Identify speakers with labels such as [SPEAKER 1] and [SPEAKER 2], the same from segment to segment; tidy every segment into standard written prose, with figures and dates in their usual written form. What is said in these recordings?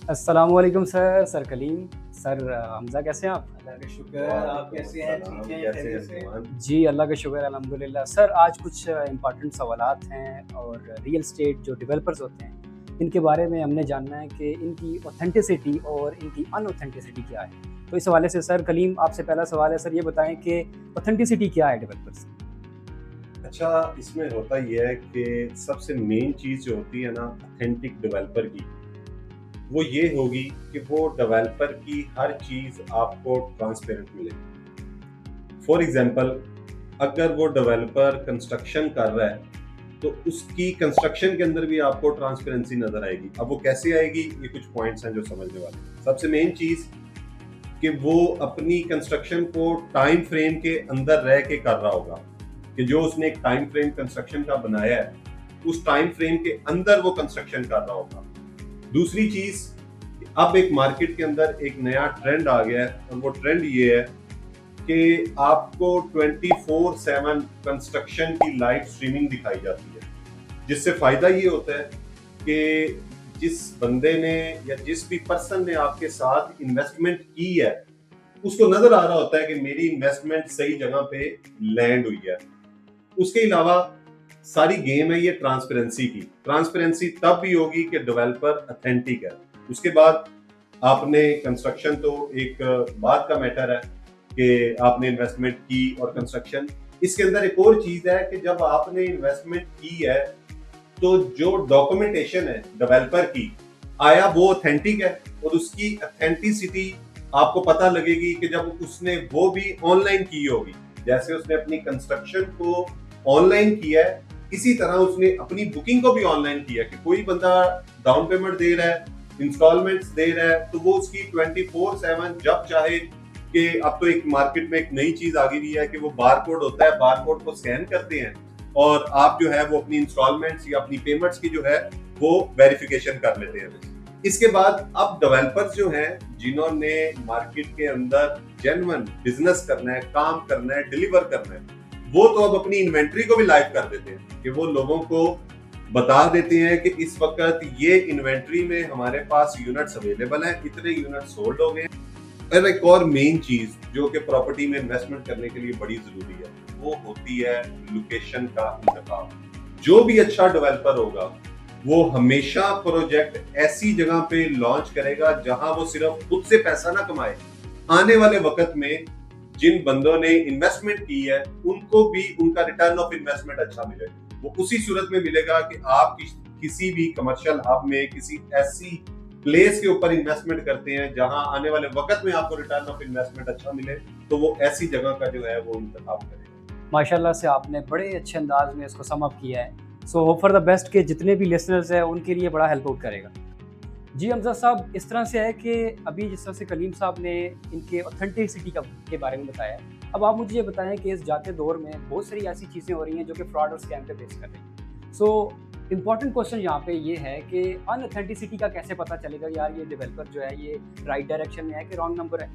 [SPEAKER 1] अस्सलाम वालेकुम sir Kaleem. Sir Hamza कैसे हैं आप?
[SPEAKER 2] अल्लाह का शुक्र। आप कैसे हैं? ठीक हैं?
[SPEAKER 3] कैसे हैं
[SPEAKER 2] खैरियत से?
[SPEAKER 3] नुमान?
[SPEAKER 1] जी, अल्लाह का शुक्र है अल्हम्दुलिल्लाह। सर आज कुछ इम्पोर्टेंट सवालात हैं और रियल एस्टेट जो डेवलपर्स होते हैं, इनके बारे में हमने जानना है कि इनकी ऑथेंटिसिटी और इनकी अनऑथेंटिसिटी क्या है? तो इस हवाले से सर कलीम आपसे पहला सवाल है, सर ये बताएँ कि ऑथेंटिसिटी क्या है डेवलपर्स की?
[SPEAKER 3] अच्छा, इसमें होता ये है कि सबसे मेन चीज़ जो होती है ना ऑथेंटिक डेवलपर की, वो ये होगी कि वो डेवलपर की हर चीज़ आपको ट्रांसपेरेंट मिलेगी। फॉर एग्ज़ाम्पल, अगर वो डेवलपर कंस्ट्रक्शन कर रहा है, तो उसकी कंस्ट्रक्शन के अंदर भी आपको ट्रांसपेरेंसी नज़र आएगी। अब वो कैसे आएगी, ये कुछ पॉइंट्स हैं जो समझने वाले हैं। सबसे मेन चीज़ कि वो अपनी कंस्ट्रक्शन को टाइम फ्रेम के अंदर रह के कर रहा होगा, कि जो उसने एक टाइम फ्रेम कंस्ट्रक्शन का बनाया है, उस टाइम फ्रेम के अंदर वो कंस्ट्रक्शन कर रहा होगा। दूसरी चीज, अब एक मार्केट के अंदर एक नया ट्रेंड आ गया है और वो ट्रेंड ये है कि आपको 24/7 कंस्ट्रक्शन की लाइव स्ट्रीमिंग दिखाई जाती है, जिससे फायदा ये होता है कि जिस बंदे ने या जिस भी पर्सन ने आपके साथ इन्वेस्टमेंट की है, उसको नजर आ रहा होता है कि मेरी इन्वेस्टमेंट सही जगह पे लैंड हुई है। उसके अलावा सारी गेम है ये ट्रांसपेरेंसी की। ट्रांसपेरेंसी तब भी होगी कि डेवलपर अथेंटिक है। उसके बाद आपने कंस्ट्रक्शन तो एक बात का मैटर है कि आपने इन्वेस्टमेंट की और कंस्ट्रक्शन, इसके अंदर एक और चीज है कि जब आपने इन्वेस्टमेंट की है तो जो डॉक्यूमेंटेशन है डेवलपर की, आया वो ऑथेंटिक है, और उसकी ऑथेंटिसिटी आपको पता लगेगी कि जब उसने वो भी ऑनलाइन की होगी। जैसे उसने अपनी कंस्ट्रक्शन को ऑनलाइन किया है, इसी तरह उसने अपनी बुकिंग को भी ऑनलाइन किया है कि कोई बंदा डाउन पेमेंट दे रहा है, इंस्टॉलमेंट्स दे रहा है, तो वो उसकी 24/7 जब चाहे कि अब तो एक मार्केट में एक नई चीज आ गई है कि वो बारकोड होता है, बारकोड को स्कैन करते हैं और आप जो है वो अपनी इंस्टॉलमेंट्स या अपनी पेमेंट्स की जो है वो वेरिफिकेशन कर लेते हैं। इसके बाद अब डेवलपर्स जो हैं जिन्होंने मार्केट के अंदर जेन्युइन बिजनेस करना है, काम करना है, डिलीवर करना है, वो तो अब अपनी इन्वेंट्री को भी लाइव कर देते हैं कि वो लोगों को बता देते हैं कि इस वक्त ये इन्वेंट्री में हमारे पास यूनिट्स अवेलेबल हैं, इतने यूनिट सोल्ड हो गए। और एक और मेन चीज जो कि प्रॉपर्टी में इन्वेस्टमेंट करने के लिए बड़ी जरूरी है, वो होती है लोकेशन का इंतखाब। जो भी अच्छा डेवलपर होगा वो हमेशा प्रोजेक्ट ऐसी जगह पे लॉन्च करेगा जहां वो सिर्फ खुद से पैसा ना कमाए, आने वाले वक्त में जिन बंदों ने इन्वेस्टमेंट की है उनको भी उनका रिटर्न ऑफ इन्वेस्टमेंट अच्छा मिले। वो उसी सूरत में मिलेगा कि आप किसी भी कमर्शियल हब में किसी ऐसी प्लेस के ऊपर इन्वेस्टमेंट करते हैं जहां आने वाले वक्त में आपको रिटर्न ऑफ इन्वेस्टमेंट अच्छा मिले, तो वो ऐसी जगह का जो है वो इंतखाब करेगा।
[SPEAKER 1] माशाल्लाह से आपने बड़े अच्छे अंदाज में इसको सम अप किया है। So hope for the best कि जितने भी लिसनर्स हैं उनके लिए बड़ा हेल्प आउट करेगा। जी हमज़ा साहब, इस तरह से है कि अभी जिस तरह से कलीम साहब ने इनके ऑथेंटिसिटी का के बारे में बताया है, अब आप मुझे ये बताएं कि इस जाते दौर में बहुत सारी ऐसी चीज़ें हो रही हैं जो कि फ्रॉड और स्कैम पे बेस कर रही हैं। सो इम्पॉर्टेंट क्वेश्चन यहाँ पे ये है कि अनऑथेंटिसिटी का कैसे पता चलेगा यार ये डेवलपर जो है ये राइट डायरेक्शन में है कि रॉन्ग नंबर है?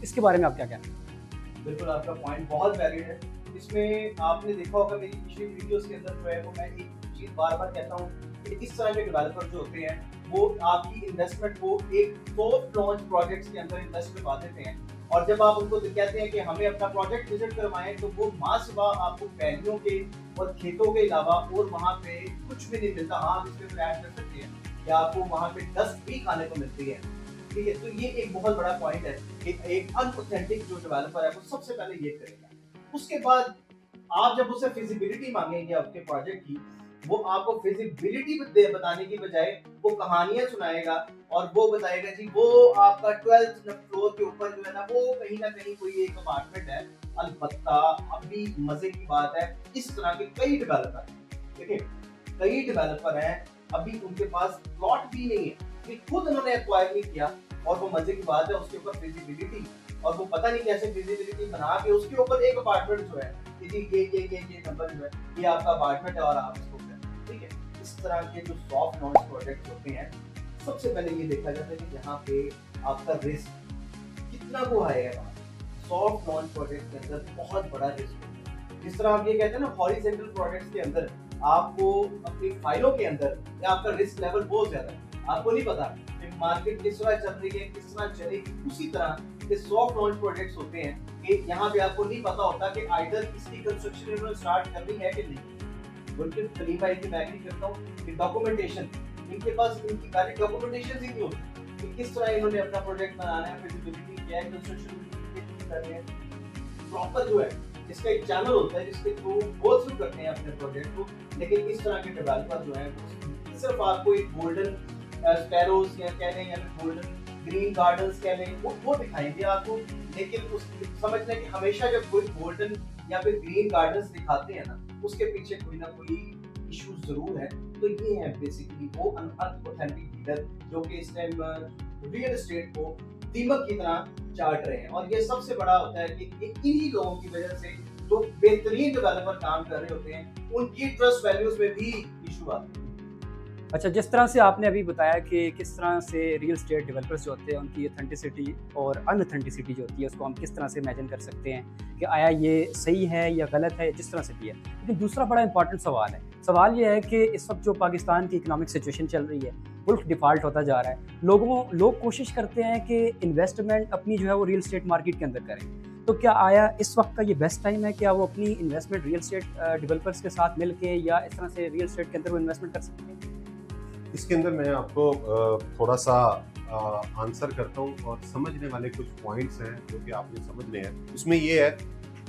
[SPEAKER 1] इसके बारे में आप क्या कहना हैं?
[SPEAKER 2] बिल्कुल, आपका पॉइंट बहुत वैलिड है। इसमें आपने देखा होगा मेरी पिछली वीडियोस के अंदर जो है वो मैं एक चीज़ बार-बार कहता हूँ कि इस तरह के डेवलपर जो होते हैं, वो आपकी इन्वेस्टमेंट को एक सॉफ्ट लॉन्च प्रोजेक्ट्स के अंदर इन्वेस्ट करवा देते हैं, और जब आप उनको कहते हैं कि हमें अपना प्रोजेक्ट विजिट करवाएं, तो वो माँ-सिवा आपको पैलियों के और खेतों के अलावा और वहाँ पे कुछ भी नहीं मिलता। हाँ, आप इसके ऊपर ऐड कर सकते हैं या आपको वहाँ पे डस्ट भी खाने को मिलती है। ठीक है, तो ये एक बहुत बड़ा पॉइंट है कि एक अनऑथेंटिक जो डेवलपर है वो सबसे पहले ये करेगा। उसके बाद आप जब उससे फिजिबिलिटी मांगेंगे आपके प्रोजेक्ट की, वो आपको फिजिबिलिटी बताने की बजाय वो कहानियां सुनाएगा और वो बताएगा जी वो आपका 12th फ्लोर के ऊपर जो है ना वो कहीं ना कहीं कोई एक अपार्टमेंट है। अलबत्ता अभी मजे की बात है, इस तरह के कई डेवलपर हैं, देखिए कई डेवलपर हैं, अभी उनके पास प्लॉट भी नहीं है कि खुद उन्होंने एक्वायर नहीं किया, और वो मजे की बात है उसके ऊपर फिजिबिलिटी, और वो पता नहीं कैसे फिजिबिलिटी बना के उसके ऊपर एक अपार्टमेंट जो है ये नंबर जो है ये आपका अपार्टमेंट है और आप इसको करें। ठीक है, इस तरह के जो सॉफ्ट लॉन्च प्रोजेक्ट होते हैं, सबसे पहले ये देखा जाता है कि यहाँ पे आपका रिस्क कितना को आएगा। सॉफ्ट लॉन्च प्रोजेक्ट के अंदर बहुत बड़ा रिस्क होता है। जिस तरह आप ये कहते हैं ना हॉरिजॉन्टल प्रोजेक्ट्स के अंदर आपको अपनी फाइलों के अंदर या आपका रिस्क लेवल बहुत ज्यादा है, आपको नहीं पता कि मार्केट किस तरह चल रही है, किस तरह चलेगी। उसी तरह के सॉफ्ट लॉन्च प्रोजेक्ट्स होते हैं कि यहाँ पे आपको नहीं पता होता कि आइदर इसकी कंस्ट्रक्शन इन्होंने स्टार्ट करनी है कि नहीं। बल्कि कलीम भाई की मैं एग्री करता हूँ कि डॉक्यूमेंटेशन, इनके पास इनकी सारी डॉक्यूमेंटेशन ही नहीं होती कि किस तरह इन्होंने अपना प्रोजेक्ट बनाना है, फिजिबिलिटी क्या है, कंस्ट्रक्शन कर रहे हैं। प्रॉपर जो है इसका एक चैनल होता है जिसके थ्रू गो थ्रू करते हैं अपने प्रोजेक्ट को। लेकिन इस तरह के डेवलपर जो है सिर्फ आपको एक गोल्डन स्पैरोज या कह लें या गोल्डन ग्रीन गार्डन्स कह लें वो दिखाएंगे आपको। लेकिन उस समझना कि हमेशा जब कोई गोल्डन या फिर ग्रीन गार्डन्स दिखाते हैं ना, उसके पीछे कोई ना कोई इशू जरूर है। तो ये है बेसिकली वो अनऑथेंटिक लीडर जो कि इस टाइम रियल एस्टेट को दीमक की तरह चाट रहे हैं। और ये सबसे बड़ा होता है कि इन्हीं लोगों की वजह से जो बेहतरीन डेवलपर काम कर रहे होते हैं उनकी ट्रस्ट वैल्यूज में भी इशू आते हैं।
[SPEAKER 1] अच्छा, जिस तरह से आपने अभी बताया कि किस तरह से रियल एस्टेट डेवलपर्स जो होते हैं उनकी ऑथेंटिसिटी और अनऑथेंटिसिटी जो होती है उसको हम किस तरह से इमेजिन कर सकते हैं कि आया ये सही है या गलत है, जिस तरह से भी है। लेकिन दूसरा बड़ा इंपॉर्टेंट सवाल ये है कि इस वक्त जो पाकिस्तान की इकोनॉमिक सिचुएशन चल रही है, मुल्क डिफ़ॉल्ट होता जा रहा है। लोग कोशिश करते हैं कि इन्वेस्टमेंट अपनी जो है वो रियल एस्टेट मार्केट के अंदर करें। तो क्या आया इस वक्त का ये बेस्ट टाइम है, क्या वो अपनी इन्वेस्टमेंट रियल एस्टेट डेवलपर्स के साथ मिल के या इस तरह से रियल एस्टेट के अंदर वो इन्वेस्टमेंट कर सकते हैं?
[SPEAKER 3] इसके अंदर मैं आपको थोड़ा सा आंसर करता हूँ और समझने वाले कुछ पॉइंट्स हैं जो कि आपने समझने हैं। उसमें ये है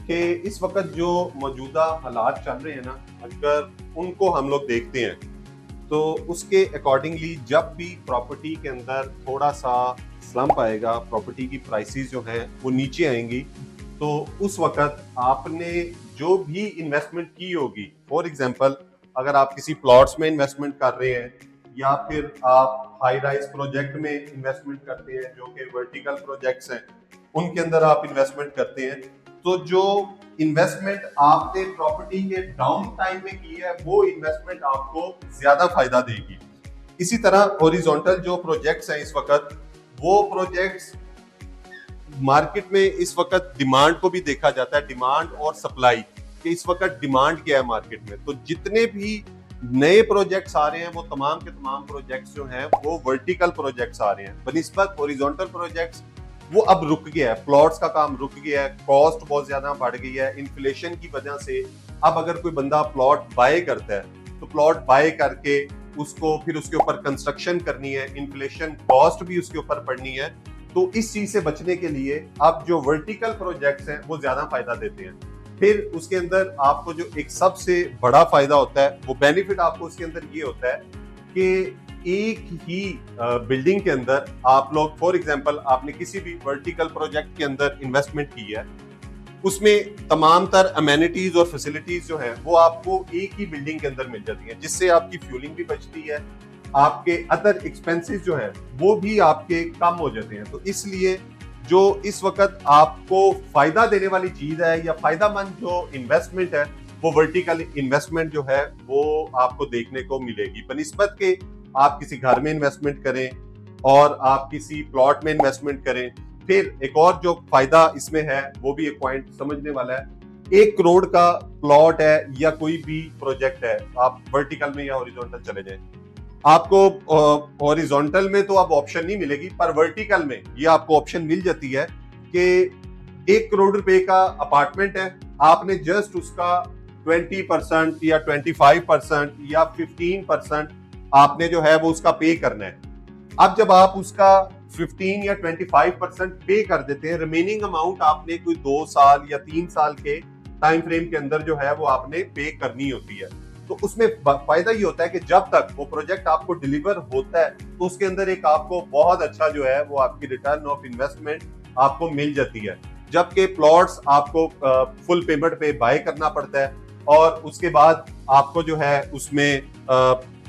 [SPEAKER 3] कि इस वक्त जो मौजूदा हालात चल रहे हैं ना, अगर उनको हम लोग देखते हैं तो उसके अकॉर्डिंगली जब भी प्रॉपर्टी के अंदर थोड़ा सा स्लम्प आएगा, प्रॉपर्टी की प्राइसेस जो हैं वो नीचे आएंगी, तो उस वक्त आपने जो भी इन्वेस्टमेंट की होगी, फॉर एग्जांपल अगर आप किसी प्लॉट्स में इन्वेस्टमेंट कर रहे हैं या फिर आप हाई राइज प्रोजेक्ट में इन्वेस्टमेंट करते हैं जो कि वर्टिकल प्रोजेक्ट्स हैं, उनके अंदर आप इन्वेस्टमेंट करते हैं, तो जो इन्वेस्टमेंट आपने प्रॉपर्टी के डाउन टाइम में की है वो इन्वेस्टमेंट आपको ज्यादा फायदा देगी। इसी तरह हॉरिजॉन्टल जो प्रोजेक्ट्स हैं इस वक्त, वो प्रोजेक्ट्स मार्केट में इस वक्त डिमांड को भी देखा जाता है, डिमांड और सप्लाई कि इस वक्त डिमांड क्या है मार्केट में। तो जितने भी नए प्रोजेक्ट्स आ रहे हैं वो तमाम के तमाम प्रोजेक्ट्स जो हैं वो वर्टिकल प्रोजेक्ट्स आ रहे हैं बनिस्बत हॉरिजॉन्टल प्रोजेक्ट्स। वो अब रुक गया है, प्लॉट्स का काम रुक गया है, कॉस्ट बहुत ज्यादा बढ़ गई है इन्फ्लेशन की वजह से। अब अगर कोई बंदा प्लॉट बाय करता है तो प्लॉट बाय करके उसको फिर उसके ऊपर कंस्ट्रक्शन करनी है, इन्फ्लेशन कॉस्ट भी उसके ऊपर पड़नी है। तो इस चीज से बचने के लिए अब जो वर्टिकल प्रोजेक्ट्स हैं वो ज्यादा फायदा देते हैं। फिर उसके अंदर आपको जो एक सबसे बड़ा फायदा होता है, वो बेनिफिट आपको उसके अंदर ये होता है कि एक ही बिल्डिंग के अंदर आप लोग, फॉर एग्जांपल आपने किसी भी वर्टिकल प्रोजेक्ट के अंदर इन्वेस्टमेंट की है, उसमें तमाम तर अमेनिटीज और फैसिलिटीज जो है वो आपको एक ही बिल्डिंग के अंदर मिल जाती है, जिससे आपकी फ्यूलिंग भी बचती है, आपके अदर एक्सपेंसेस जो है वो भी आपके कम हो जाते हैं। तो इसलिए जो इस वक्त आपको फायदा देने वाली चीज है या फायदामंद जो इन्वेस्टमेंट है वो वर्टिकल इन्वेस्टमेंट जो है वो आपको देखने को मिलेगी बनिस्बत के आप किसी घर में इन्वेस्टमेंट करें और आप किसी प्लॉट में इन्वेस्टमेंट करें। फिर एक और जो फायदा इसमें है वो भी एक पॉइंट समझने वाला है, 1 करोड़ का प्लॉट है या कोई भी प्रोजेक्ट है, आप वर्टिकल में या हॉरिजॉन्टल चले जाएं, आपको हॉरिजॉन्टल में तो अब ऑप्शन नहीं मिलेगी, पर वर्टिकल में ये आपको ऑप्शन मिल जाती है कि 1 करोड़ रुपए का अपार्टमेंट है, आपने जस्ट उसका 20% या 25% या 15% आपने जो है वो उसका पे करना है। अब जब आप उसका 15 या 25% पे कर देते हैं, रिमेनिंग अमाउंट आपने कोई 2 साल या 3 साल के टाइम फ्रेम के अंदर जो है वो आपने पे करनी होती है। तो उसमें फायदा ये होता है कि जब तक वो प्रोजेक्ट आपको डिलीवर होता है तो उसके अंदर एक आपको बहुत अच्छा जो है वो आपकी रिटर्न ऑफ इन्वेस्टमेंट आपको मिल जाती है, जबकि प्लॉट्स आपको फुल पेमेंट पे बाय करना पड़ता है और उसके बाद आपको जो है उसमें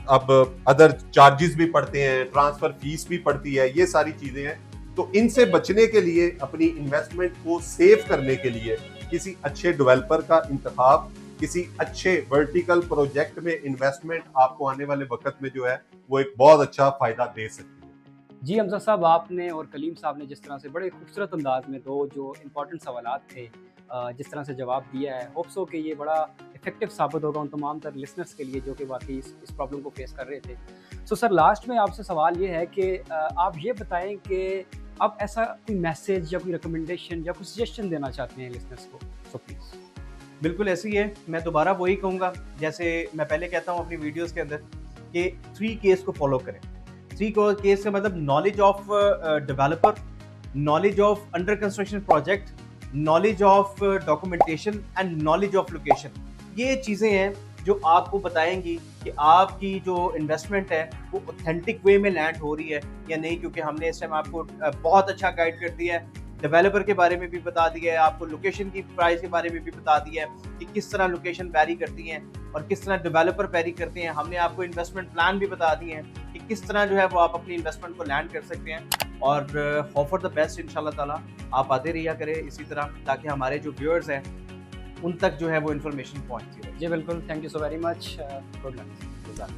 [SPEAKER 3] अब अदर चार्जेस भी पड़ते हैं, ट्रांसफर फीस भी पड़ती है, ये सारी चीजें हैं। तो इनसे बचने के लिए, अपनी इन्वेस्टमेंट को सेव करने के लिए किसी अच्छे डेवलपर का इंतखाब, किसी अच्छे वर्टिकल प्रोजेक्ट में इन्वेस्टमेंट आपको आने वाले वक्त में जो है वो एक बहुत अच्छा फायदा दे सकती है।
[SPEAKER 1] जी हमजा साहब, आपने और कलीम साहब ने जिस तरह से बड़े खूबसूरत अंदाज में दो जो इम्पोर्टेंट सवालात थे जिस तरह से जवाब दिया है, होप्स हो कि ये बड़ा इफेक्टिव साबित होगा उन तमाम तर लिसनर्स के लिए जो कि वाकई इस प्रॉब्लम को फेस कर रहे थे। सो सर लास्ट में आपसे सवाल ये है कि आप ये बताएं कि आप ऐसा कोई मैसेज या कोई रिकमेंडेशन या कोई सजेशन देना चाहते हैं लिसनर्स को, सो प्लीज़।
[SPEAKER 2] बिल्कुल ऐसे ही है, मैं दोबारा वही कहूँगा जैसे मैं पहले कहता हूँ अपनी वीडियोस के अंदर कि 3 केस को फॉलो करें। 3 केस का मतलब knowledge of developer, knowledge of under construction project, knowledge of documentation and knowledge of location. ये चीज़ें हैं जो आपको बताएंगी कि आपकी जो इन्वेस्टमेंट है वो ऑथेंटिक वे में लैंड हो रही है या नहीं, क्योंकि हमने इस टाइम आपको बहुत अच्छा गाइड कर दिया है, डेवलपर के बारे में भी बता दिया है, आपको लोकेशन की प्राइस के बारे में भी बता दिया है कि किस तरह लोकेशन वैरी करती हैं और किस तरह डेवलपर वैरी करते हैं। हमने आपको इन्वेस्टमेंट प्लान भी बता दिए हैं कि किस तरह जो है वो आप अपनी इन्वेस्टमेंट को लैंड कर सकते हैं। और होप फॉर द बेस्ट इंशाल्लाह ताला आप आते रहिया करें इसी तरह, ताकि हमारे जो व्यूअर्स हैं उन तक जो है वो इन्फॉर्मेशन पहुंचती रहे।
[SPEAKER 1] जी बिल्कुल, thank you so very much, good luck.